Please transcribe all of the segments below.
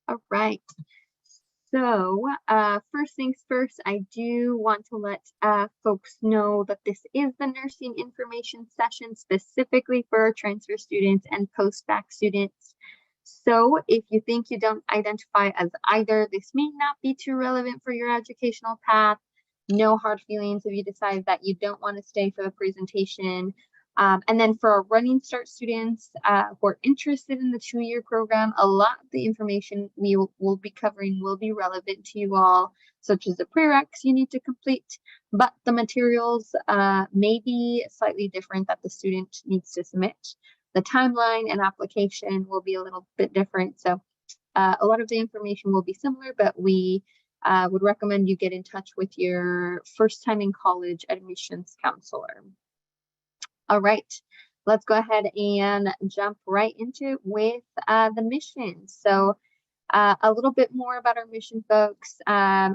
All right. So first things first, I do want to let folks know that this is the nursing information session specifically for transfer students and post-bac students. So if you think you don't identify as either, this may not be too relevant for your educational path. No hard feelings if you decide that you don't want to stay for the presentation. And then for our running start students who are interested in the 2-year program, a lot of the information we will be covering will be relevant to you all, such as the prereqs you need to complete, but the materials may be slightly different that the student needs to submit. The timeline and application will be a little bit different. So a lot of the information will be similar, but we would recommend you get in touch with your first time in college admissions counselor. All right, let's go ahead and jump right into it with the mission. So a little bit more about our mission, folks.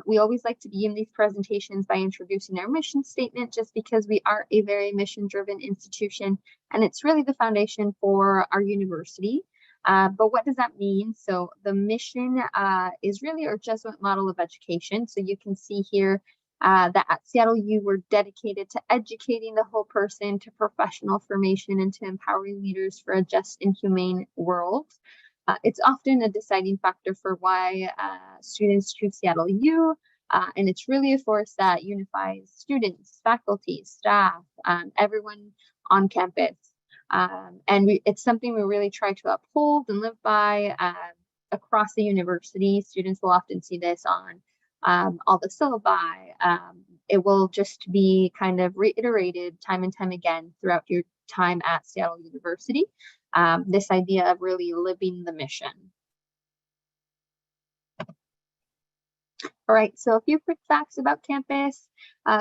We always like to begin these presentations by introducing our mission statement, just because we are a very mission-driven institution, and it's really the foundation for our university. But what does that mean? So the mission is really our Jesuit model of education. So you can see here that at Seattle U, we're dedicated to educating the whole person, to professional formation, and to empowering leaders for a just and humane world. It's often a deciding factor for why students choose Seattle U, and it's really a force that unifies students, faculty, staff, everyone on campus. And it's something we really try to uphold and live by across the university. Students will often see this on all the syllabi. It will just be kind of reiterated time and time again throughout your time at Seattle University. This idea of really living the mission. All right, so a few quick facts about campus.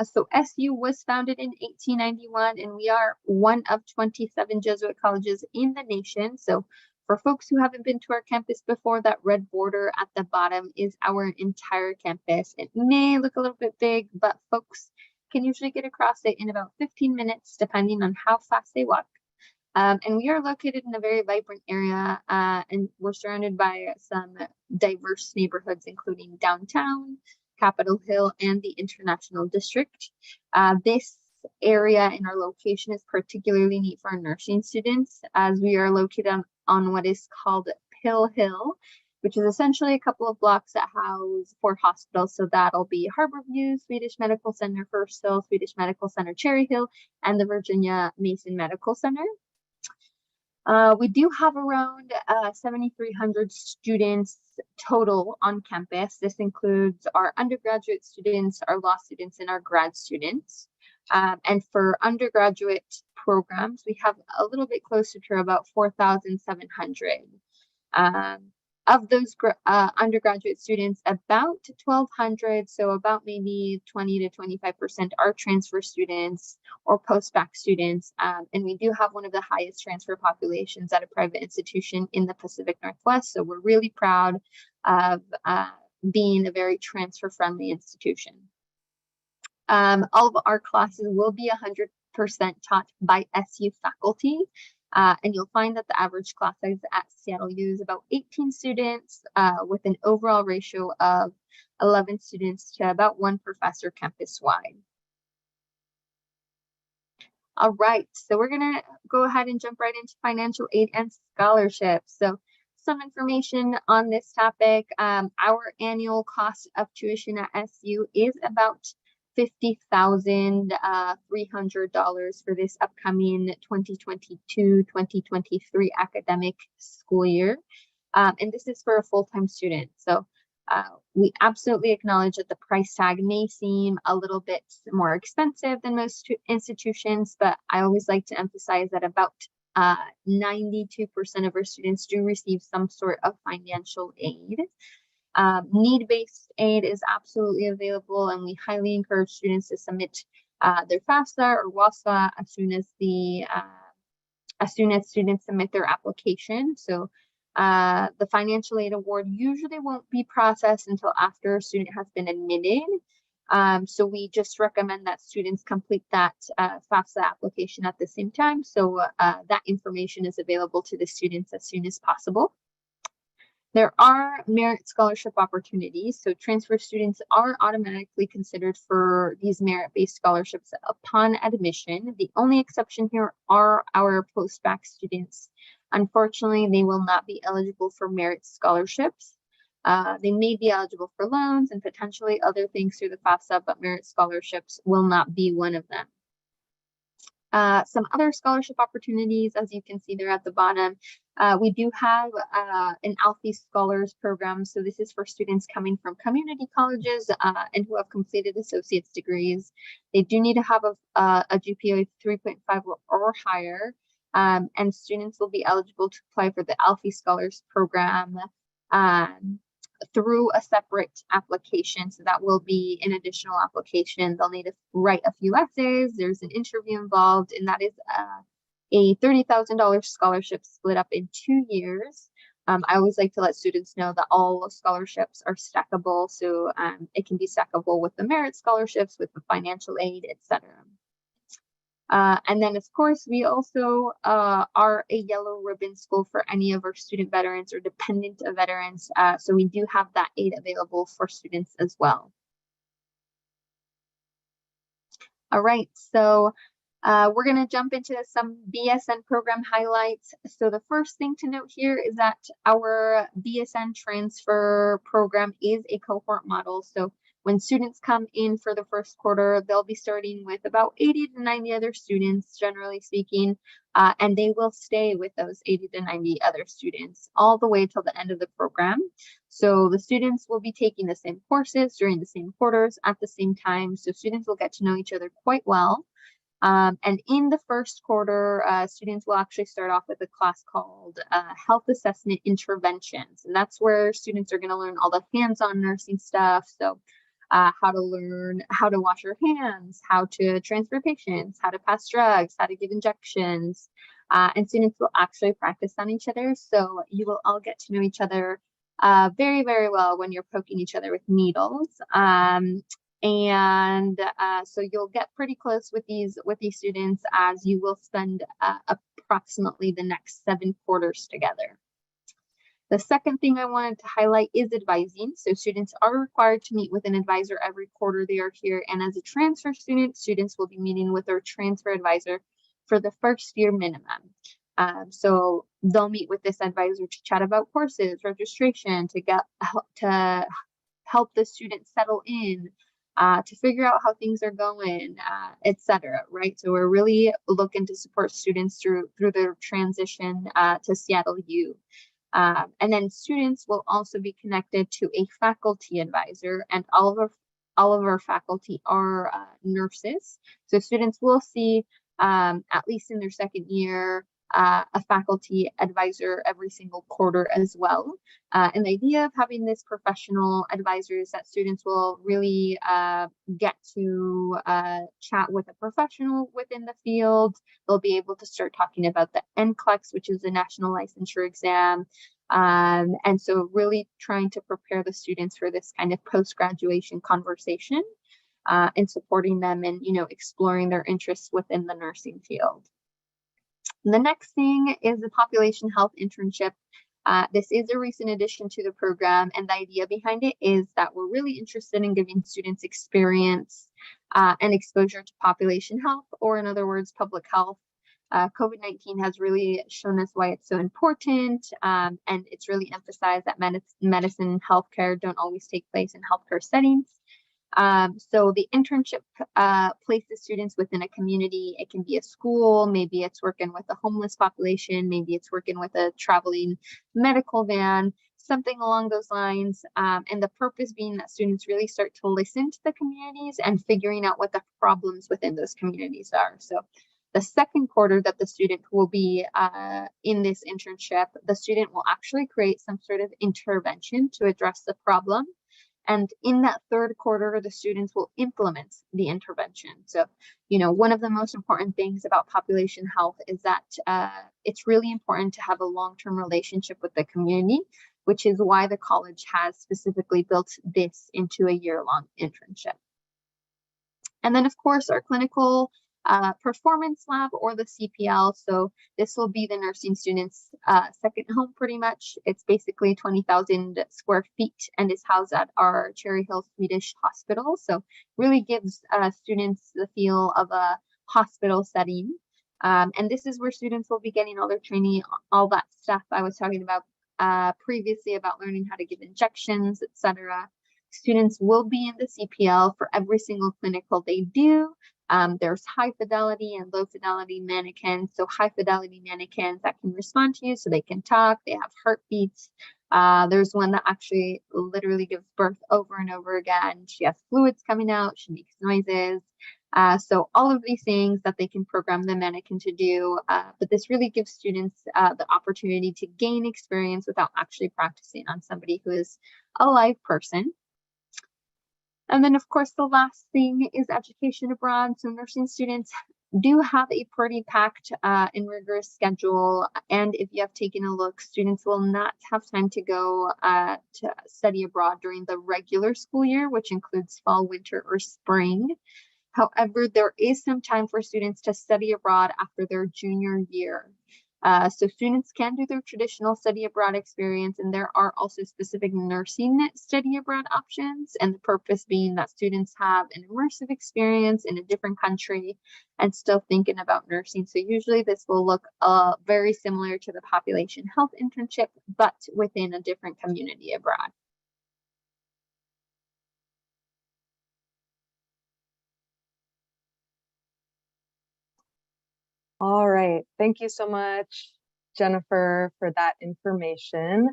So SU was founded in 1891, and we are one of 27 Jesuit colleges in the nation. So for folks who haven't been to our campus before, that red border at the bottom is our entire campus. It may look a little bit big, but folks can usually get across it in about 15 minutes, depending on how fast they walk. And we are located in a very vibrant area, and we're surrounded by some diverse neighborhoods, including downtown, Capitol Hill, and the International District. This area in our location is particularly neat for our nursing students, as we are located on what is called Pill Hill, which is essentially a couple of blocks that house 4 hospitals. So that'll be Harborview, Swedish Medical Center, First Hill, Swedish Medical Center, Cherry Hill, and the Virginia Mason Medical Center. We do have around 7,300 students total on campus. This includes our undergraduate students, our law students, and our grad students. And for undergraduate programs, we have a little bit closer to about 4,700. Of those undergraduate students, about 1,200, so about maybe 20 to 25% are transfer students or post-bac students. And we do have one of the highest transfer populations at a private institution in the Pacific Northwest. So we're really proud of being a very transfer-friendly institution. All of our classes will be 100% taught by SU faculty. And you'll find that the average class size at Seattle U is about 18 students with an overall ratio of 11 students to about 1 professor campus-wide. All right, so we're going to go ahead and jump right into financial aid and scholarships. So some information on this topic. Our annual cost of tuition at SU is about $50,300 for this upcoming 2022-2023 academic school year. And this is for a full-time student. So we absolutely acknowledge that the price tag may seem a little bit more expensive than most institutions, but I always like to emphasize that about 92% of our students do receive some sort of financial aid. Need-based aid is absolutely available, and we highly encourage students to submit their FAFSA or WASA as soon as students submit their application. So the financial aid award usually won't be processed until after a student has been admitted. So we just recommend that students complete that FAFSA application at the same time. So that information is available to the students as soon as possible. There are merit scholarship opportunities, so transfer students are automatically considered for these merit-based scholarships upon admission. The only exception here are our post-bac students. Unfortunately, they will not be eligible for merit scholarships. They may be eligible for loans and potentially other things through the FAFSA, but merit scholarships will not be one of them. Some other scholarship opportunities, as you can see there at the bottom, we do have an Alfie Scholars Program. So this is for students coming from community colleges and who have completed associate's degrees. They do need to have a GPA of 3.5 or higher, and students will be eligible to apply for the Alfie Scholars Program through a separate application. So that will be an additional application. They'll need to write a few essays. There's an interview involved, and that is a $30,000 scholarship split up in 2 years. I always like to let students know that all scholarships are stackable. So it can be stackable with the merit scholarships, with the financial aid, etc. And then, of course, we also are a yellow ribbon school for any of our student veterans or dependent of veterans. So we do have that aid available for students as well. All right, so we're going to jump into some BSN program highlights. So the first thing to note here is that our BSN transfer program is a cohort model. So when students come in for the first quarter, they'll be starting with about 80 to 90 other students, generally speaking, and they will stay with those 80 to 90 other students all the way till the end of the program. So the students will be taking the same courses during the same quarters at the same time. So students will get to know each other quite well. And in the first quarter, students will actually start off with a class called Health Assessment Interventions. And that's where students are going to learn all the hands-on nursing stuff. So how to learn how to wash your hands, how to transfer patients, how to pass drugs, how to give injections. And students will actually practice on each other. So you will all get to know each other very, very well when you're poking each other with needles. So you'll get pretty close with these students, as you will spend approximately the next 7 quarters together. The second thing I wanted to highlight is advising. So students are required to meet with an advisor every quarter they are here. And as a transfer student, students will be meeting with their transfer advisor for the first year minimum. So they'll meet with this advisor to chat about courses, registration, to help the student settle in, to figure out how things are going, etc. Right? So we're really looking to support students through their transition to Seattle U. And then students will also be connected to a faculty advisor, and all of our faculty are nurses. So students will see, at least in their second year, a faculty advisor every single quarter as well. And the idea of having this professional advisor is that students will really get to chat with a professional within the field. They'll be able to start talking about the NCLEX, which is the National Licensure Exam. And so really trying to prepare the students for this kind of post-graduation conversation and supporting them in, exploring their interests within the nursing field. The next thing is the population health internship. This is a recent addition to the program, and the idea behind it is that we're really interested in giving students experience and exposure to population health, or in other words, public health. COVID-19 has really shown us why it's so important, and it's really emphasized that medicine and healthcare don't always take place in healthcare settings. So the internship places students within a community. It can be a school, maybe it's working with a homeless population, maybe it's working with a traveling medical van, something along those lines. And the purpose being that students really start to listen to the communities and figuring out what the problems within those communities are. So the second quarter that the student will be in this internship, the student will actually create some sort of intervention to address the problem. And in that third quarter, the students will implement the intervention. So, one of the most important things about population health is that it's really important to have a long-term relationship with the community, which is why the college has specifically built this into a year-long internship. And then, of course, our clinical performance lab or the CPL. So this will be the nursing students' second home pretty much. It's basically 20,000 square feet and is housed at our Cherry Hill Swedish Hospital. So really gives students the feel of a hospital setting. And this is where students will be getting all their training, all that stuff I was talking about previously about learning how to give injections, etc. Students will be in the CPL for every single clinical they do. There's high fidelity and low fidelity mannequins. So high fidelity mannequins that can respond to you so they can talk, they have heartbeats. There's one that actually literally gives birth over and over again. She has fluids coming out, she makes noises. So all of these things that they can program the mannequin to do, but this really gives students the opportunity to gain experience without actually practicing on somebody who is a live person. And then, of course, the last thing is education abroad. So nursing students do have a pretty packed and rigorous schedule. And if you have taken a look, students will not have time to go to study abroad during the regular school year, which includes fall, winter, or spring. However, there is some time for students to study abroad after their junior year. So students can do their traditional study abroad experience, and there are also specific nursing study abroad options, and the purpose being that students have an immersive experience in a different country and still thinking about nursing. So usually this will look very similar to the population health internship, but within a different community abroad. All right, thank you so much, Jennifer, for that information.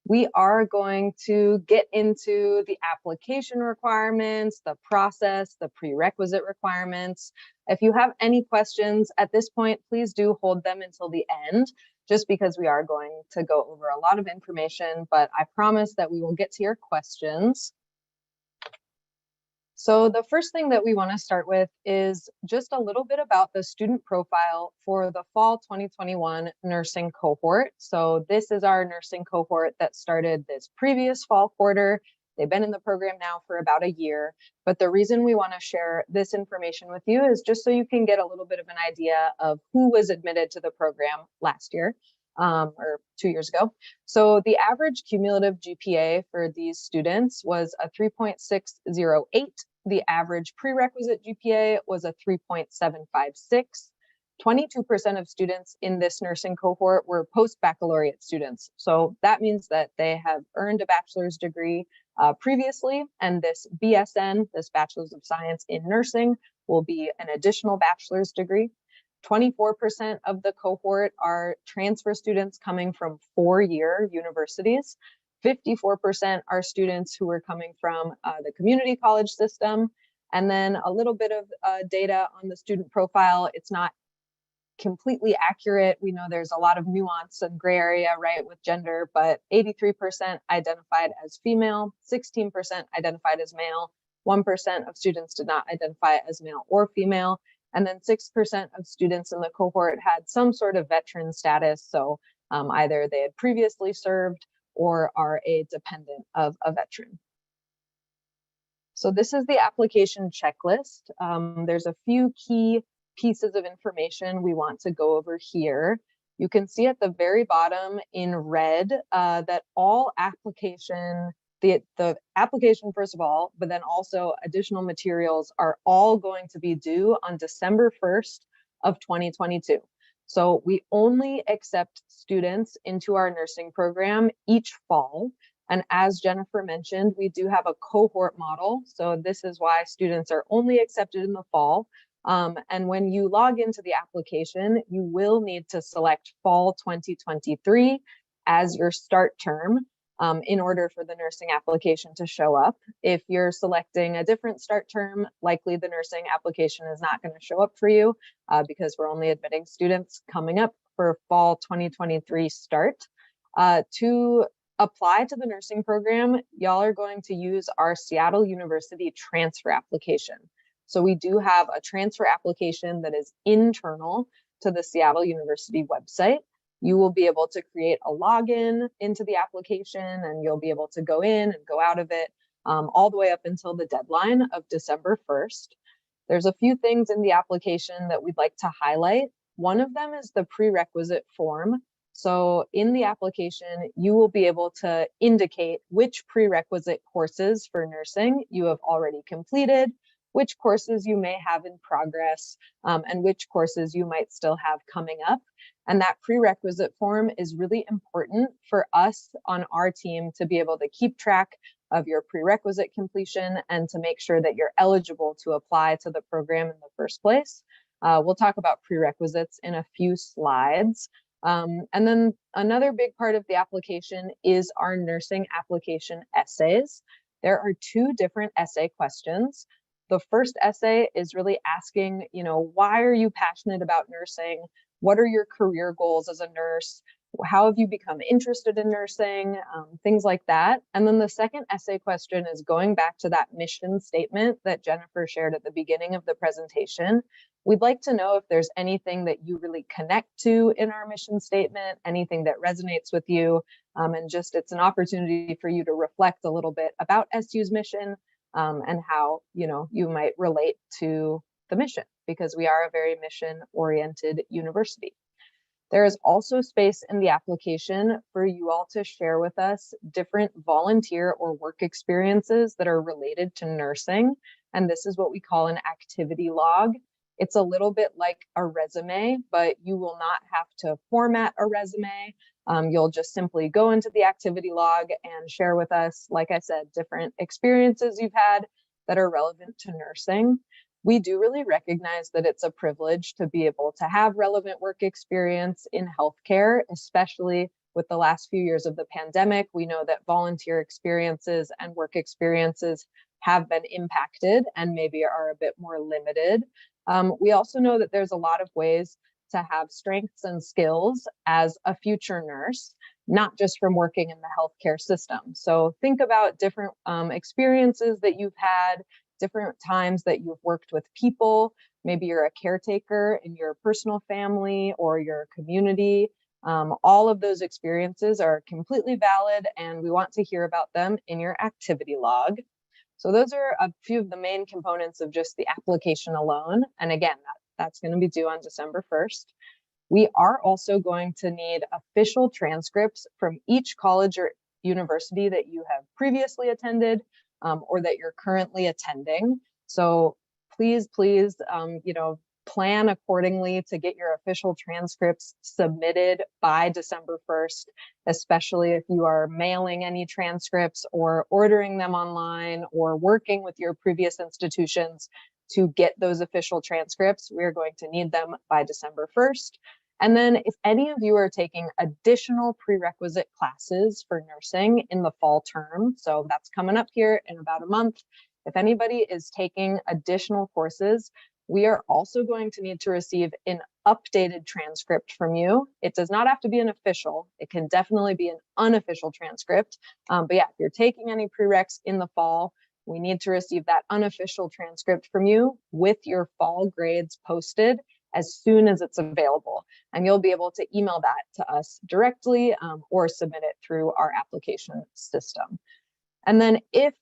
We are going to get into the application requirements, the process, the prerequisite requirements. If you have any questions at this point, please do hold them until the end, just because we are going to go over a lot of information, but I promise that we will get to your questions. So the first thing that we want to start with is just a little bit about the student profile for the fall 2021 nursing cohort. So this is our nursing cohort that started this previous fall quarter. They've been in the program now for about a year, but the reason we want to share this information with you is just so you can get a little bit of an idea of who was admitted to the program last year. Or 2 years ago. So the average cumulative GPA for these students was a 3.608. The average prerequisite GPA was a 3.756. 22% of students in this nursing cohort were post-baccalaureate students. So that means that they have earned a bachelor's degree previously, and this BSN, this Bachelor's of Science in Nursing, will be an additional bachelor's degree. 24% of the cohort are transfer students coming from four-year universities. 54% are students who are coming from the community college system. And then a little bit of data on the student profile. It's not completely accurate. We know there's a lot of nuance and gray area, right, with gender, but 83% identified as female, 16% identified as male, 1% of students did not identify as male or female, and then 6% of students in the cohort had some sort of veteran status. So either they had previously served or are a dependent of a veteran. So this is the application checklist. There's a few key pieces of information we want to go over here. You can see at the very bottom in red that all application, the application first of all, but then also additional materials are all going to be due on December 1st of 2022. So we only accept students into our nursing program each fall. And as Jennifer mentioned, we do have a cohort model. So this is why students are only accepted in the fall. And when you log into the application, you will need to select fall 2023 as your start term in order for the nursing application to show up. If you're selecting a different start term, likely the nursing application is not going to show up for you because we're only admitting students coming up for fall 2023 start. To apply to the nursing program, y'all are going to use our Seattle University transfer application. So we do have a transfer application that is internal to the Seattle University website. You will be able to create a login into the application, and you'll be able to go in and go out of it all the way up until the deadline of December 1st. There's a few things in the application that we'd like to highlight. One of them is the prerequisite form. So in the application, you will be able to indicate which prerequisite courses for nursing you have already completed, which courses you may have in progress, and which courses you might still have coming up. And that prerequisite form is really important for us on our team to be able to keep track of your prerequisite completion and to make sure that you're eligible to apply to the program in the first place. We'll talk about prerequisites in a few slides. And then another big part of the application is our nursing application essays. There are 2 different essay questions. The first essay is really asking, why are you passionate about nursing? What are your career goals as a nurse? How have you become interested in nursing? Things like that. And then the second essay question is going back to that mission statement that Jennifer shared at the beginning of the presentation. We'd like to know if there's anything that you really connect to in our mission statement, anything that resonates with you, and just it's an opportunity for you to reflect a little bit about SU's mission and how you might relate to the mission, because we are a very mission-oriented university. There is also space in the application for you all to share with us different volunteer or work experiences that are related to nursing. And this is what we call an activity log. It's a little bit like a resume, but you will not have to format a resume. You'll just simply go into the activity log and share with us, like I said, different experiences you've had that are relevant to nursing. We do really recognize that it's a privilege to be able to have relevant work experience in healthcare, especially with the last few years of the pandemic. We know that volunteer experiences and work experiences have been impacted and maybe are a bit more limited. We also know that there's a lot of ways to have strengths and skills as a future nurse, not just from working in the healthcare system. So think about different experiences that you've had, different times that you've worked with people. Maybe you're a caretaker in your personal family or your community. All of those experiences are completely valid, and we want to hear about them in your activity log. So those are a few of the main components of just the application alone. And again, that's going to be due on December 1st. We are also going to need official transcripts from each college or university that you have previously attended or that you're currently attending. So please, plan accordingly to get your official transcripts submitted by December 1st, especially if you are mailing any transcripts or ordering them online or working with your previous institutions to get those official transcripts. We're going to need them by December 1st. And then if any of you are taking additional prerequisite classes for nursing in the fall term, so that's coming up here in about a month, if anybody is taking additional courses, we are also going to need to receive an updated transcript from you. It does not have to be an official. It can definitely be an unofficial transcript. But yeah, if you're taking any prereqs in the fall, we need to receive that unofficial transcript from you with your fall grades posted as soon as it's available. And you'll be able to email that to us directly or submit it through our application system. And then if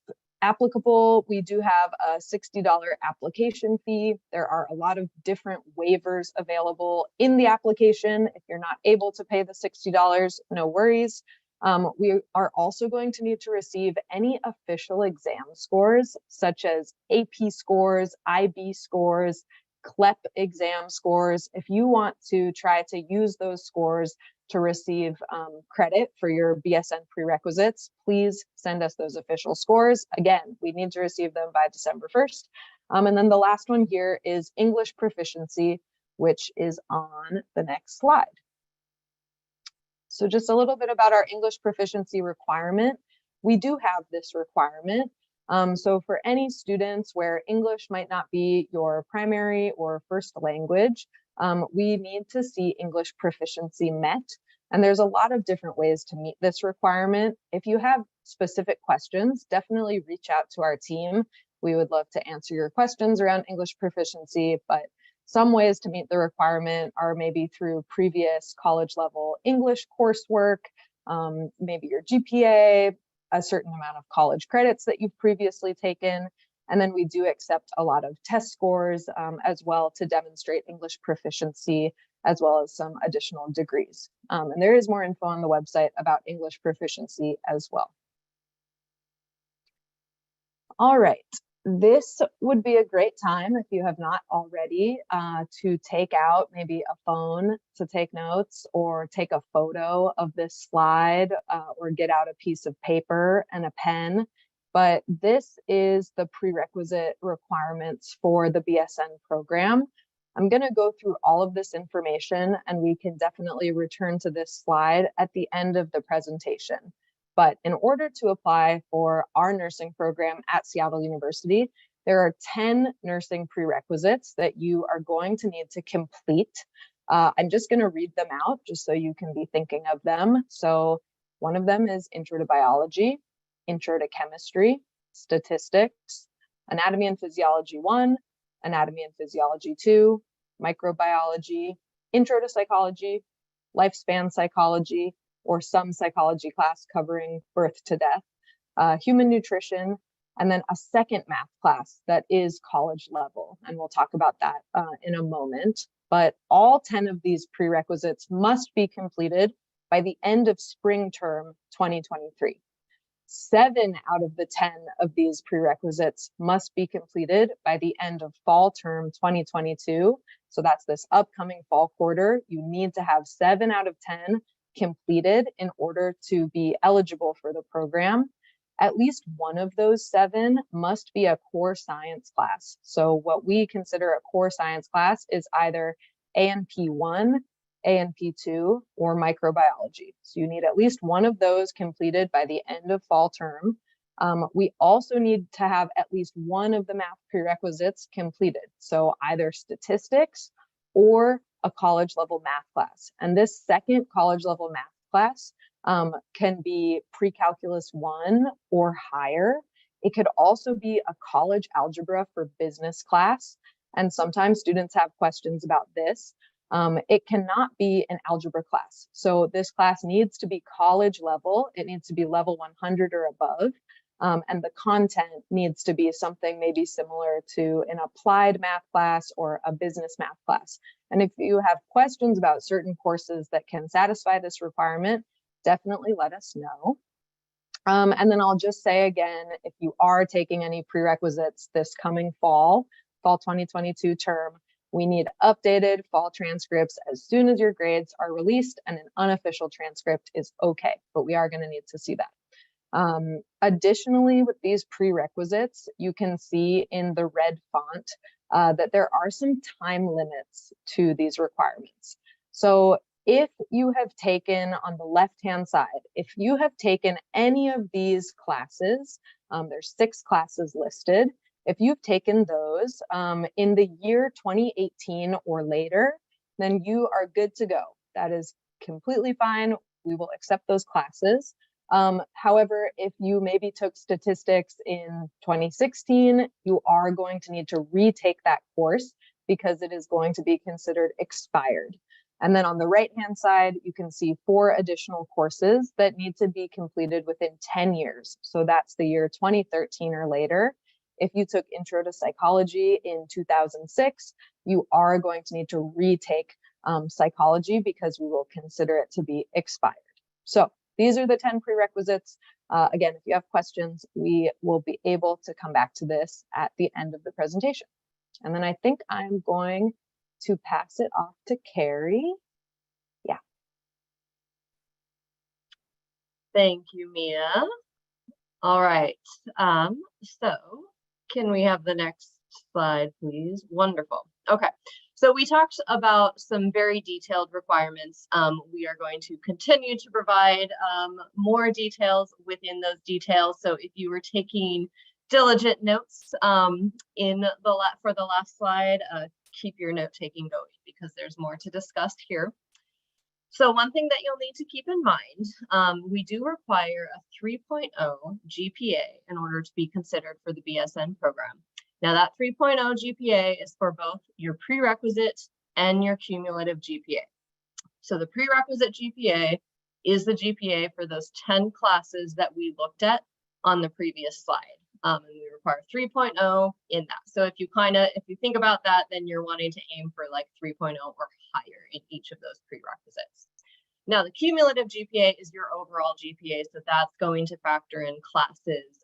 applicable, we do have a $60 application fee. There are a lot of different waivers available in the application. If you're not able to pay the $60, no worries. We are also going to need to receive any official exam scores, such as AP scores, IB scores, CLEP exam scores. If you want to try to use those scores to receive credit for your BSN prerequisites, please send us those official scores. Again, we need to receive them by December 1st. And then the last one here is English proficiency, which is on the next slide. So just a little bit about our English proficiency requirement. We do have this requirement. So for any students where English might not be your primary or first language, we need to see English proficiency met. And there's a lot of different ways to meet this requirement. If you have specific questions, definitely reach out to our team. We would love to answer your questions around English proficiency, but some ways to meet the requirement are maybe through previous college level English coursework, maybe your GPA, a certain amount of college credits that you've previously taken. And then we do accept a lot of test scores as well to demonstrate English proficiency, as well as some additional degrees. And there is more info on the website about English proficiency as well. All right, this would be a great time, if you have not already, to take out maybe a phone to take notes, or take a photo of this slide, or get out a piece of paper and a pen. But this is the prerequisite requirements for the BSN program. I'm going to go through all of this information, and we can definitely return to this slide at the end of the presentation. But in order to apply for our nursing program at Seattle University, there are 10 nursing prerequisites that you are going to need to complete. I'm just going to read them out just so you can be thinking of them. So one of them is Intro to Biology, Intro to Chemistry, Statistics, Anatomy and Physiology 1, Anatomy and Physiology 2, Microbiology, Intro to Psychology, Lifespan Psychology, or some psychology class covering birth to death, Human Nutrition, and then a second math class that is college level. And we'll talk about that in a moment. But all 10 of these prerequisites must be completed by the end of spring term 2023. 7 out of the 10 of these prerequisites must be completed by the end of fall term 2022. So that's this upcoming fall quarter. You need to have 7 out of 10 completed in order to be eligible for the program. At least one of those 7 must be a core science class. So what we consider a core science class is either A&P1, A&P2, or microbiology. So you need at least one of those completed by the end of fall term. We also need to have at least one of the math prerequisites completed. So either statistics or a college level math class. And this second college level math class can be pre-calculus 1 or higher. It could also be a college algebra for business class. And sometimes students have questions about this. It cannot be an algebra class. So this class needs to be college level. It needs to be level 100 or above. And the content needs to be something maybe similar to an applied math class or a business math class. And if you have questions about certain courses that can satisfy this requirement, definitely let us know. And then I'll just say again, if you are taking any prerequisites this coming fall 2022 term, we need updated fall transcripts as soon as your grades are released, and an unofficial transcript is okay, but we are going to need to see that. Additionally, with these prerequisites, you can see in the red font that there are some time limits to these requirements. So if you have taken on the left-hand side, if you have taken any of these classes, there's 6 classes listed. If you've taken those in the year 2018 or later, then you are good to go. That is completely fine. We will accept those classes. However, if you maybe took statistics in 2016, you are going to need to retake that course because it is going to be considered expired. And then on the right-hand side, you can see 4 additional courses that need to be completed within 10 years. So that's the year 2013 or later. If you took Intro to Psychology in 2006, you are going to need to retake psychology because we will consider it to be expired. So these are the 10 prerequisites. Again, if you have questions, we will be able to come back to this at the end of the presentation. And then I think I'm going to pass it off to Carrie. Yeah. Thank you, Mia. All right. So can we have the next slide, please? Wonderful. Okay. So we talked about some very detailed requirements. We are going to continue to provide more details within those details. So if you were taking diligent notes for the last slide, keep your note taking going because there's more to discuss here. So one thing that you'll need to keep in mind, we do require a 3.0 GPA in order to be considered for the BSN program. Now that 3.0 GPA is for both your prerequisite and your cumulative GPA. So the prerequisite GPA is the GPA for those 10 classes that we looked at on the previous slide. and we require 3.0 in that. So if you think about that, then you're wanting to aim for like 3.0 or higher in each of those prerequisites. Now, the cumulative GPA is your overall GPA, so that's going to factor in classes,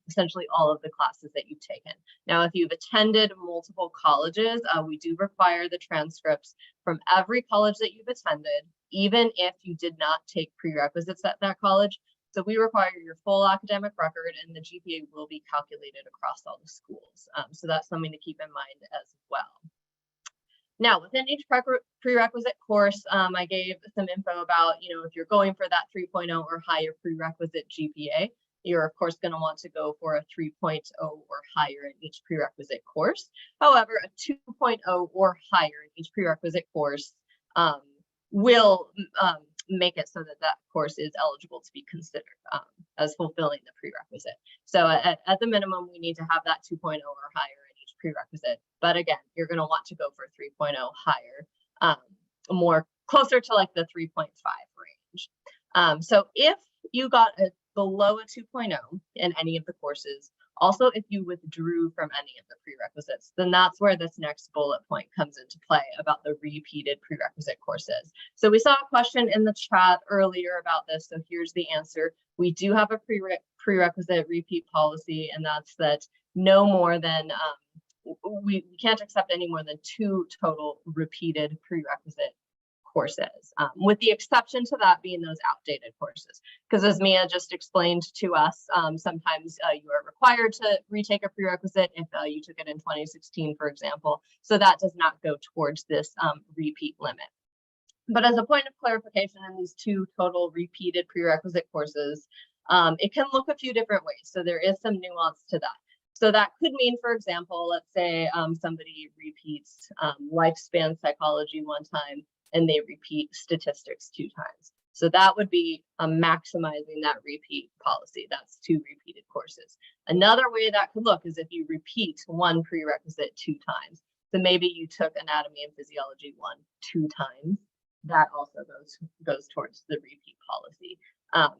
essentially all of the classes that you've taken. Now, if you've attended multiple colleges, we do require the transcripts from every college that you've attended, even if you did not take prerequisites at that college. So we require your full academic record, and the GPA will be calculated across all the schools. So that's something to keep in mind as well. Now, within each prerequisite course, I gave some info about, if you're going for that 3.0 or higher prerequisite GPA, you're of course going to want to go for a 3.0 or higher in each prerequisite course. However, a 2.0 or higher in each prerequisite course will make it so that that course is eligible to be considered as fulfilling the prerequisite. So at the minimum, we need to have that 2.0 or higher prerequisite, but again, you're going to want to go for 3.0 higher, more closer to like the 3.5 range. So if you got below a 2.0 in any of the courses, also if you withdrew from any of the prerequisites, then that's where this next bullet point comes into play about the repeated prerequisite courses. So we saw a question in the chat earlier about this, so here's the answer. We do have a prerequisite repeat policy, and that's that no more than we can't accept any more than 2 total repeated prerequisite courses, with the exception to that being those outdated courses. Because as Mia just explained to us, sometimes you are required to retake a prerequisite if you took it in 2016, for example. So that does not go towards this repeat limit. But as a point of clarification in these 2 total repeated prerequisite courses, it can look a few different ways. So there is some nuance to that. So that could mean, for example, let's say somebody repeats lifespan psychology 1 time and they repeat statistics 2 times. So that would be maximizing that repeat policy. That's 2 repeated courses. Another way that could look is if you repeat 1 prerequisite 2 times. So maybe you took anatomy and physiology 2 times. That also goes towards the repeat policy.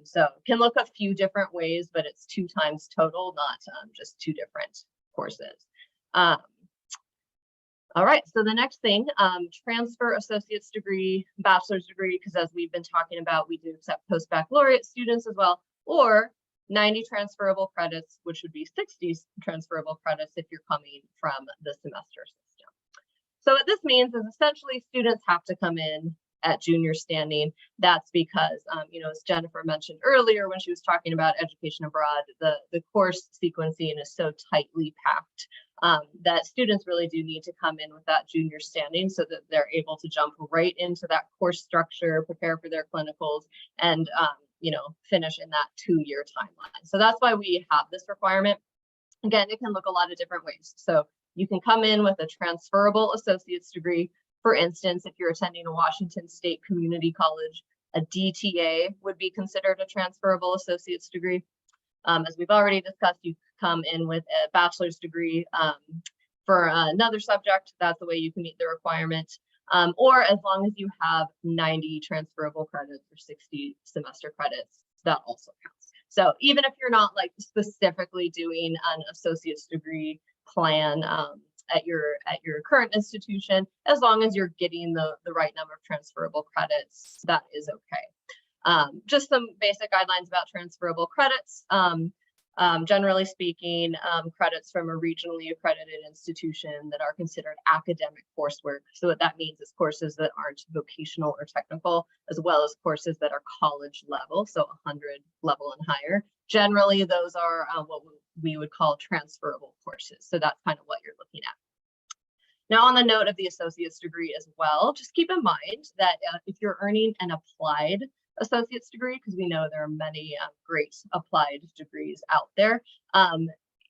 So it can look a few different ways, but it's 2 times total, not just 2 different courses. All right, so the next thing, transfer associate's degree, bachelor's degree, because as we've been talking about, we do accept post-baccalaureate students as well, or 90 transferable credits, which would be 60 transferable credits if you're coming from the semester system. So what this means is essentially students have to come in at junior standing. That's because, as Jennifer mentioned earlier when she was talking about education abroad, the course sequencing is so tightly packed that students really do need to come in with that junior standing so that they're able to jump right into that course structure, prepare for their clinicals, and finish in that 2-year timeline. So that's why we have this requirement. Again, it can look a lot of different ways. So you can come in with a transferable associate's degree. For instance, if you're attending a Washington State community college, a DTA would be considered a transferable associate's degree. As we've already discussed, you come in with a bachelor's degree for another subject. That's the way you can meet the requirement. Or as long as you have 90 transferable credits or 60 semester credits, that also counts. So even if you're not like specifically doing an associate's degree plan at your current institution, as long as you're getting the right number of transferable credits, that is okay. Just some basic guidelines about transferable credits. Generally speaking, credits from a regionally accredited institution that are considered academic coursework. So what that means is courses that aren't vocational or technical, as well as courses that are college level, so 100 level and higher. Generally, those are what we would call transferable courses. So that's kind of what you're looking at. Now, on the note of the associate's degree as well, just keep in mind that if you're earning an applied associate's degree, because we know there are many great applied degrees out there,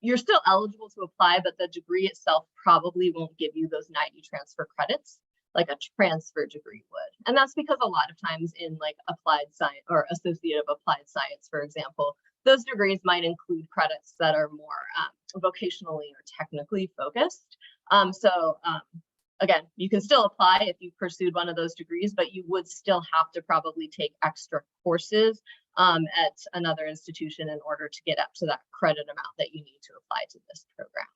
you're still eligible to apply, but the degree itself probably won't give you those 90 transfer credits like a transfer degree would. And that's because a lot of times in like applied science or associate of applied science, for example, those degrees might include credits that are more vocationally or technically focused. Again, you can still apply if you pursued one of those degrees, but you would still have to probably take extra courses at another institution in order to get up to that credit amount that you need to apply to this program.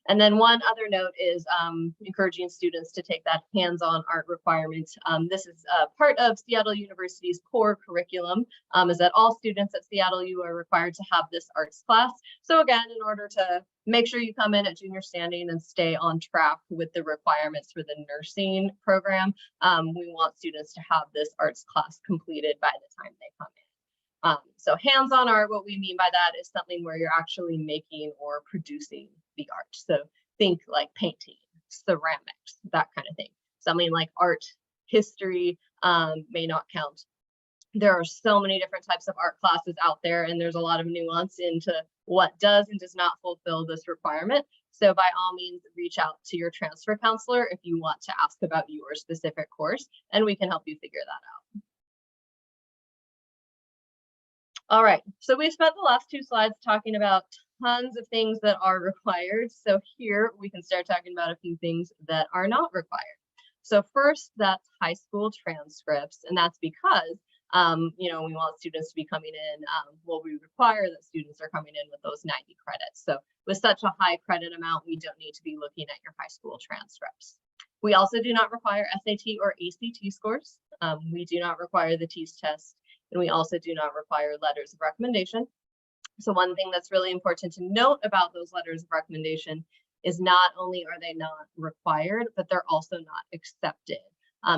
And then one other note is encouraging students to take that hands-on art requirement. This is part of Seattle University's core curriculum, is that all students at Seattle U are required to have this arts class. So again, in order to make sure you come in at junior standing and stay on track with the requirements for the nursing program, we want students to have this arts class completed by the time they come in. So hands-on art, what we mean by that is something where you're actually making or producing the art. So think like painting, ceramics, that kind of thing. Something like art history may not count. There are so many different types of art classes out there, and there's a lot of nuance into what does and does not fulfill this requirement. So by all means, reach out to your transfer counselor if you want to ask about your specific course, and we can help you figure that out. All right, so we spent the last 2 slides talking about tons of things that are required. So here we can start talking about a few things that are not required. So first, that's high school transcripts, and that's because you know, we want students to be coming in. Well, we require that students are coming in with those 90 credits. So with such a high credit amount, we don't need to be looking at your high school transcripts. We also do not require SAT or ACT scores. We do not require the TEAS test. And we also do not require letters of recommendation. So one thing that's really important to note about those letters of recommendation is not only are they not required, but they're also not accepted.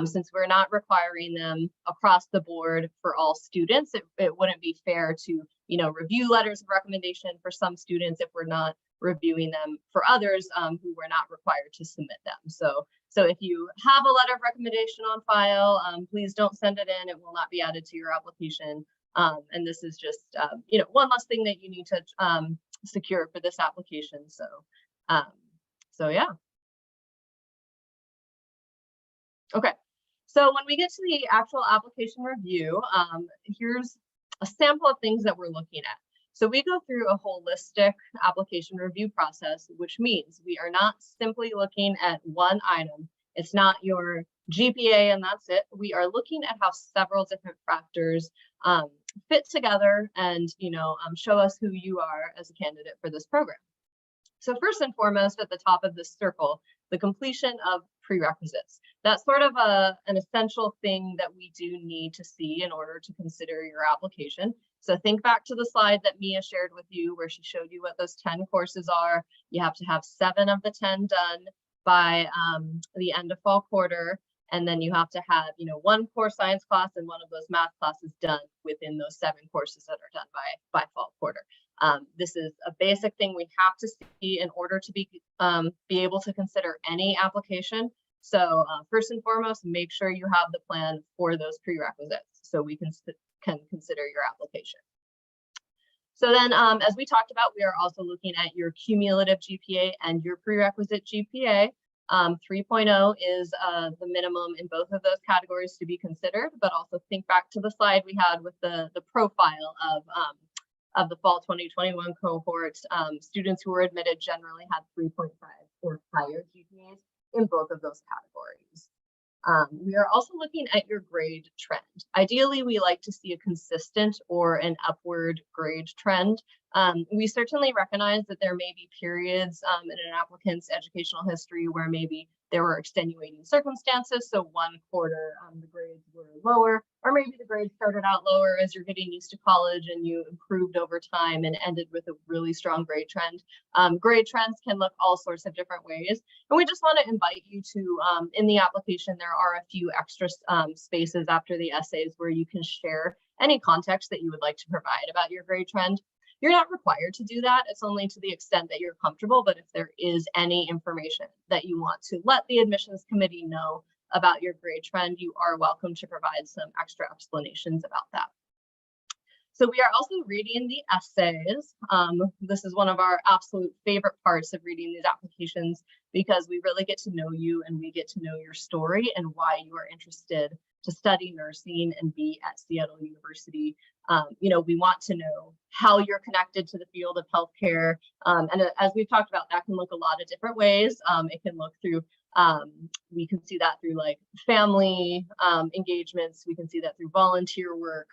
Since we're not requiring them across the board for all students, it wouldn't be fair to, you know, review letters of recommendation for some students if we're not reviewing them for others who were not required to submit them. So if you have a letter of recommendation on file, please don't send it in. It will not be added to your application. And this is just, you know, one less thing that you need to secure for this application. So yeah. Okay, so when we get to the actual application review, here's a sample of things that we're looking at. So we go through a holistic application review process, which means we are not simply looking at one item. It's not your GPA and that's it. We are looking at how several different factors fit together and, you know, show us who you are as a candidate for this program. So first and foremost, at the top of this circle, the completion of prerequisites. That's sort of an essential thing that we do need to see in order to consider your application. So think back to the slide that Mia shared with you where she showed you what those 10 courses are. You have to have 7 of the 10 done by the end of fall quarter. And then you have to have, you know, 1 core science class and 1 of those math classes done within those 7 courses that are done by fall quarter. This is a basic thing we have to see in order to be able to consider any application. So first and foremost, make sure you have the plan for those prerequisites so we can consider your application. So then, as we talked about, we are also looking at your cumulative GPA and your prerequisite GPA. 3.0 is the minimum in both of those categories to be considered, but also think back to the slide we had with the profile of the fall 2021 cohort. Students who were admitted generally had 3.5 or higher GPAs in both of those categories. We are also looking at your grade trend. Ideally, we like to see a consistent or an upward grade trend. We certainly recognize that there may be periods in an applicant's educational history where maybe there were extenuating circumstances. So one quarter the grades were lower, or maybe the grades started out lower as you're getting used to college and you improved over time and ended with a really strong grade trend. Grade trends can look all sorts of different ways. And we just want to invite you to, in the application, there are a few extra spaces after the essays where you can share any context that you would like to provide about your grade trend. You're not required to do that. It's only to the extent that you're comfortable. But if there is any information that you want to let the admissions committee know about your grade trend, you are welcome to provide some extra explanations about that. So we are also reading the essays. This is one of our absolute favorite parts of reading these applications because we really get to know you and we get to know your story and why you are interested to study nursing and be at Seattle University. You know, we want to know how you're connected to the field of healthcare. And as we've talked about, that can look a lot of different ways. It can look through, we can see that through like family engagements. We can see that through volunteer work.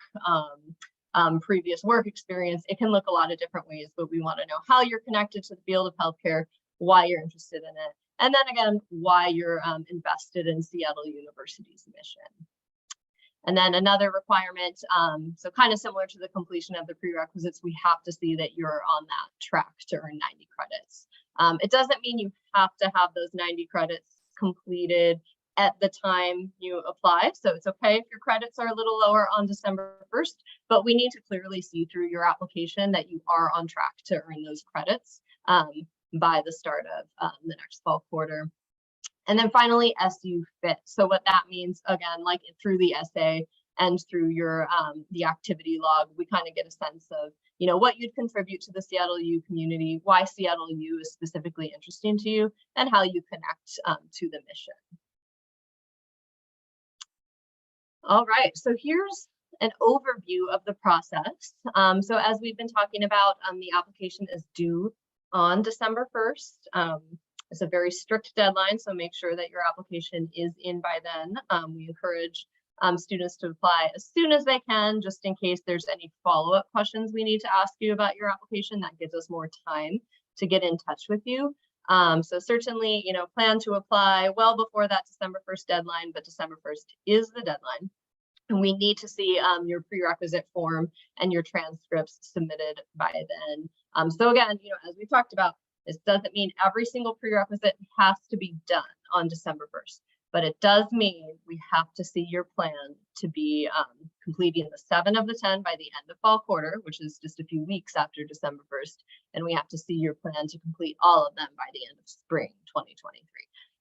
previous work experience. It can look a lot of different ways, but we want to know how you're connected to the field of healthcare, why you're interested in it, and then again, why you're invested in Seattle University's mission. And then another requirement, so kind of similar to the completion of the prerequisites, we have to see that you're on that track to earn 90 credits. It doesn't mean you have to have those 90 credits completed at the time you apply. So it's okay if your credits are a little lower on December 1st, but we need to clearly see through your application that you are on track to earn those credits by the start of the next fall quarter. And then finally, SU fit. So what that means, again, like through the essay and through your the activity log, we kind of get a sense of, you know, what you'd contribute to the Seattle U community, why Seattle U is specifically interesting to you, and how you connect to the mission. All right, so here's an overview of the process. So as we've been talking about, the application is due on December 1st. It's a very strict deadline, so make sure that your application is in by then. We encourage students to apply as soon as they can, just in case there's any follow-up questions we need to ask you about your application. That gives us more time to get in touch with you. So certainly, you know, plan to apply well before that December 1st deadline, but December 1st is the deadline. And we need to see your prerequisite form and your transcripts submitted by then. So again, you know, as we talked about, this doesn't mean every single prerequisite has to be done on December 1st, but it does mean we have to see your plan to be completing the 7 of the 10 by the end of fall quarter, which is just a few weeks after December 1st. And we have to see your plan to complete all of them by the end of spring 2023.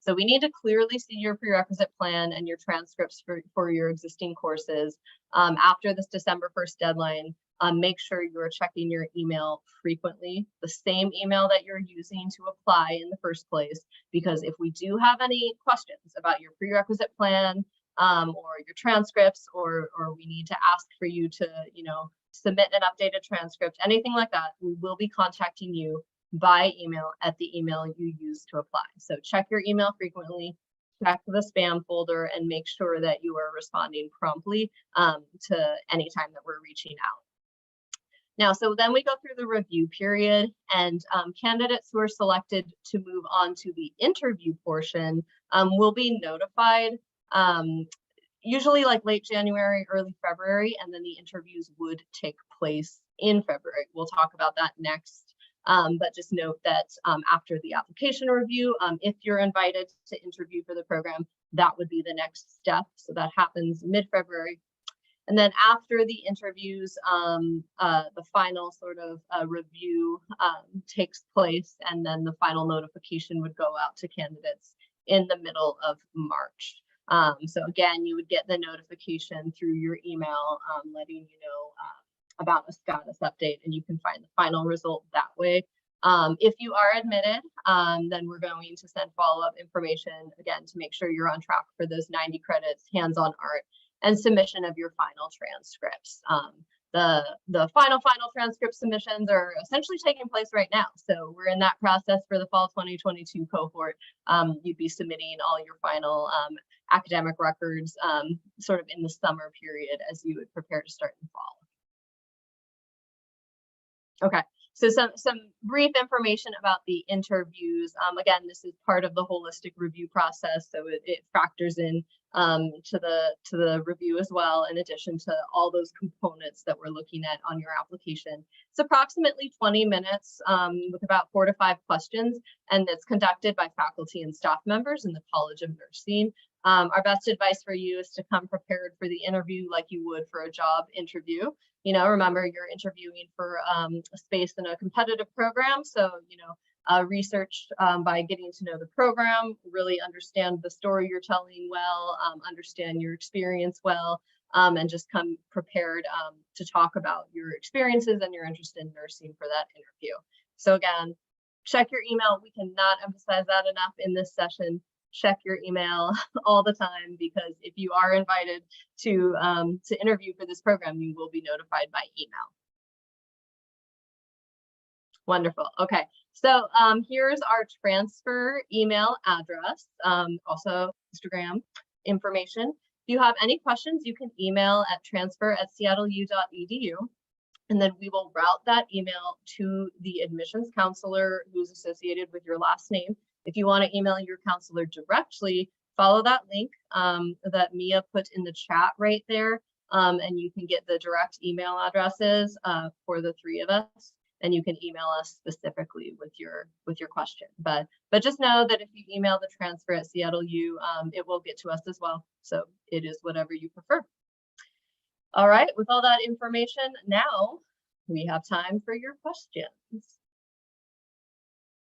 So we need to clearly see your prerequisite plan and your transcripts for your existing courses after this December 1st deadline. Make sure you're checking your email frequently, the same email that you're using to apply in the first place, because if we do have any questions about your prerequisite plan or your transcripts, or we need to ask for you to, you know, submit an updated transcript, anything like that, we will be contacting you by email at the email you use to apply. So check your email frequently, check the spam folder, and make sure that you are responding promptly to any time that we're reaching out. Now, so then we go through the review period, and candidates who are selected to move on to the interview portion will be notified usually like late January, early February, and then the interviews would take place in February. We'll talk about that next. But just note that after the application review, if you're invited to interview for the program, that would be the next step. So that happens mid-February. And then after the interviews, the final sort of review takes place, and then the final notification would go out to candidates in the middle of March. So again, you would get the notification through your email letting you know about a status update, and you can find the final result that way. If you are admitted, then we're going to send follow-up information again to make sure you're on track for those 90 credits, hands-on art, and submission of your final transcripts. The final transcript submissions are essentially taking place right now. So we're in that process for the fall 2022 cohort. You'd be submitting all your final academic records sort of in the summer period as you would prepare to start in fall. Okay, so some brief information about the interviews. Again, this is part of the holistic review process, so it factors in to the review as well, in addition to all those components that we're looking at on your application. It's approximately 20 minutes with about 4 to 5 questions, and it's conducted by faculty and staff members in the College of Nursing. Our best advice for you is to come prepared for the interview like you would for a job interview. You know, remember you're interviewing for a space in a competitive program. So, you know, research by getting to know the program, really understand the story you're telling well, understand your experience well, and just come prepared to talk about your experiences and your interest in nursing for that interview. So again, check your email. We cannot emphasize that enough in this session. Check your email all the time, because if you are invited to interview for this program, you will be notified by email. Wonderful. Okay, so here's our transfer email address, also Instagram information. If you have any questions, you can email at transfer@seattleu.edu. And then we will route that email to the admissions counselor who's associated with your last name. If you want to email your counselor directly, follow that link that Mia put in the chat right there. And you can get the direct email addresses for the three of us, and you can email us specifically with your question. But just know that if you email the transfer at Seattle U, it will get to us as well. So it is whatever you prefer. All right, with all that information, now we have time for your questions.